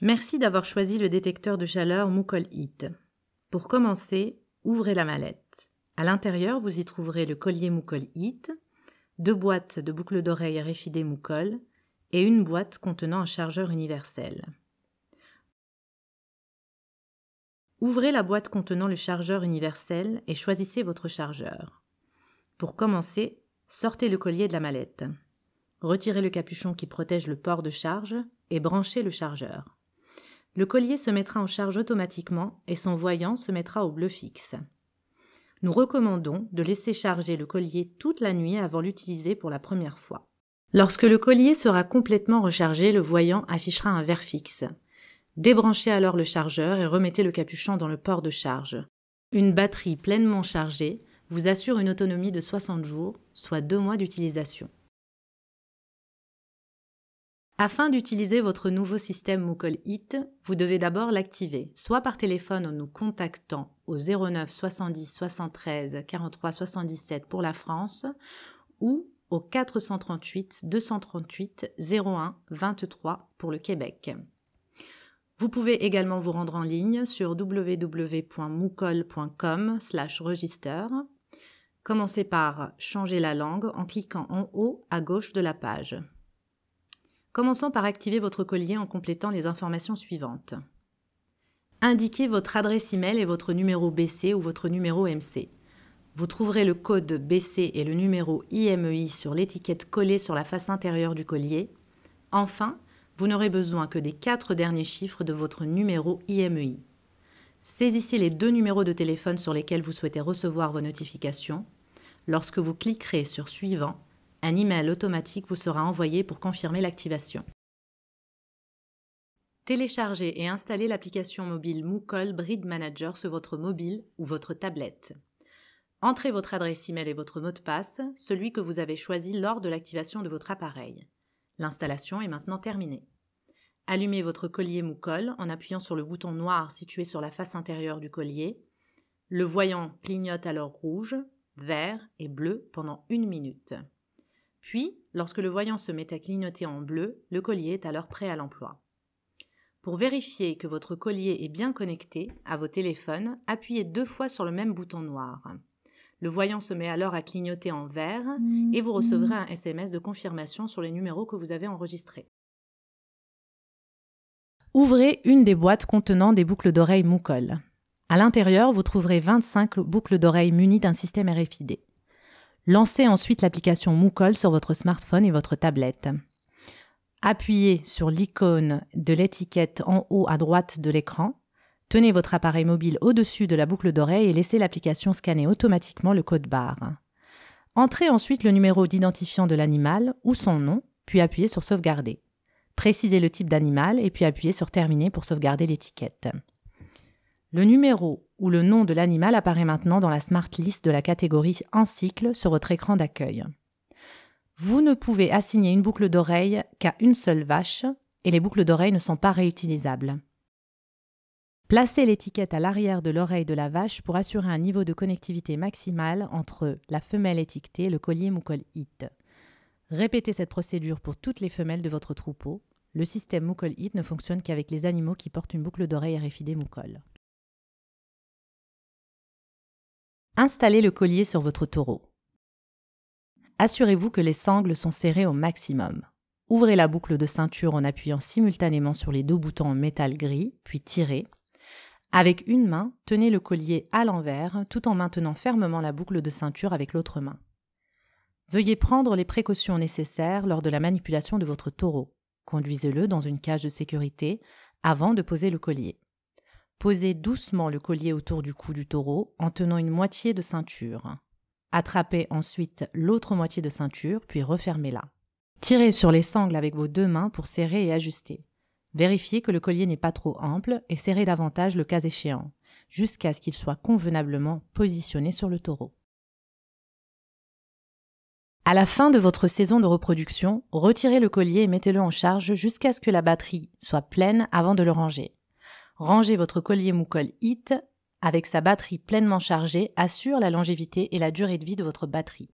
Merci d'avoir choisi le détecteur de chaleur Moukol Heat. Pour commencer, ouvrez la mallette. À l'intérieur, vous y trouverez le collier Moukol Heat, 2 boîtes de boucles d'oreilles RFID Moukol et une boîte contenant un chargeur universel. Ouvrez la boîte contenant le chargeur universel et choisissez votre chargeur. Pour commencer, sortez le collier de la mallette. Retirez le capuchon qui protège le port de charge et branchez le chargeur. Le collier se mettra en charge automatiquement et son voyant se mettra au bleu fixe. Nous recommandons de laisser charger le collier toute la nuit avant l'utiliser pour la première fois. Lorsque le collier sera complètement rechargé, le voyant affichera un vert fixe. Débranchez alors le chargeur et remettez le capuchon dans le port de charge. Une batterie pleinement chargée vous assure une autonomie de 60 jours, soit 2 mois d'utilisation. Afin d'utiliser votre nouveau système Moukol Heat, vous devez d'abord l'activer, soit par téléphone en nous contactant au 09 70 73 43 77 pour la France ou au 438 238 01 23 pour le Québec. Vous pouvez également vous rendre en ligne sur www.moukol.com/register. Commencez par changer la langue en cliquant en haut à gauche de la page. Commençons par activer votre collier en complétant les informations suivantes. Indiquez votre adresse email et votre numéro BC ou votre numéro MC. Vous trouverez le code BC et le numéro IMEI sur l'étiquette collée sur la face intérieure du collier. Enfin, vous n'aurez besoin que des 4 derniers chiffres de votre numéro IMEI. Saisissez les 2 numéros de téléphone sur lesquels vous souhaitez recevoir vos notifications. Lorsque vous cliquerez sur « Suivant », un email automatique vous sera envoyé pour confirmer l'activation. Téléchargez et installez l'application mobile Moukol Breed Manager sur votre mobile ou votre tablette. Entrez votre adresse email et votre mot de passe, celui que vous avez choisi lors de l'activation de votre appareil. L'installation est maintenant terminée. Allumez votre collier Moukol en appuyant sur le bouton noir situé sur la face intérieure du collier. Le voyant clignote alors rouge, vert et bleu pendant 1 minute. Puis, lorsque le voyant se met à clignoter en bleu, le collier est alors prêt à l'emploi. Pour vérifier que votre collier est bien connecté à vos téléphones, appuyez 2 fois sur le même bouton noir. Le voyant se met alors à clignoter en vert et vous recevrez un SMS de confirmation sur les numéros que vous avez enregistrés. Ouvrez une des boîtes contenant des boucles d'oreilles Moukol. À l'intérieur, vous trouverez 25 boucles d'oreilles munies d'un système RFID. Lancez ensuite l'application Moukol sur votre smartphone et votre tablette. Appuyez sur l'icône de l'étiquette en haut à droite de l'écran. Tenez votre appareil mobile au-dessus de la boucle d'oreille et laissez l'application scanner automatiquement le code barre. Entrez ensuite le numéro d'identifiant de l'animal ou son nom, puis appuyez sur Sauvegarder. Précisez le type d'animal et puis appuyez sur Terminer pour sauvegarder l'étiquette. Le numéro ou le nom de l'animal apparaît maintenant dans la Smart List de la catégorie En cycle sur votre écran d'accueil. Vous ne pouvez assigner une boucle d'oreille qu'à une seule vache et les boucles d'oreilles ne sont pas réutilisables. Placez l'étiquette à l'arrière de l'oreille de la vache pour assurer un niveau de connectivité maximal entre la femelle étiquetée et le collier Moukol Heat. Répétez cette procédure pour toutes les femelles de votre troupeau. Le système Moukol Heat ne fonctionne qu'avec les animaux qui portent une boucle d'oreille RFID Moukol. Installez le collier sur votre taureau. Assurez-vous que les sangles sont serrées au maximum. Ouvrez la boucle de ceinture en appuyant simultanément sur les 2 boutons en métal gris, puis tirez. Avec une main, tenez le collier à l'envers tout en maintenant fermement la boucle de ceinture avec l'autre main. Veuillez prendre les précautions nécessaires lors de la manipulation de votre taureau. Conduisez-le dans une cage de sécurité avant de poser le collier. Posez doucement le collier autour du cou du taureau en tenant une moitié de ceinture. Attrapez ensuite l'autre moitié de ceinture, puis refermez-la. Tirez sur les sangles avec vos 2 mains pour serrer et ajuster. Vérifiez que le collier n'est pas trop ample et serrez davantage le cas échéant, jusqu'à ce qu'il soit convenablement positionné sur le taureau. À la fin de votre saison de reproduction, retirez le collier et mettez-le en charge jusqu'à ce que la batterie soit pleine avant de le ranger. Ranger votre collier Moukol Heat avec sa batterie pleinement chargée assure la longévité et la durée de vie de votre batterie.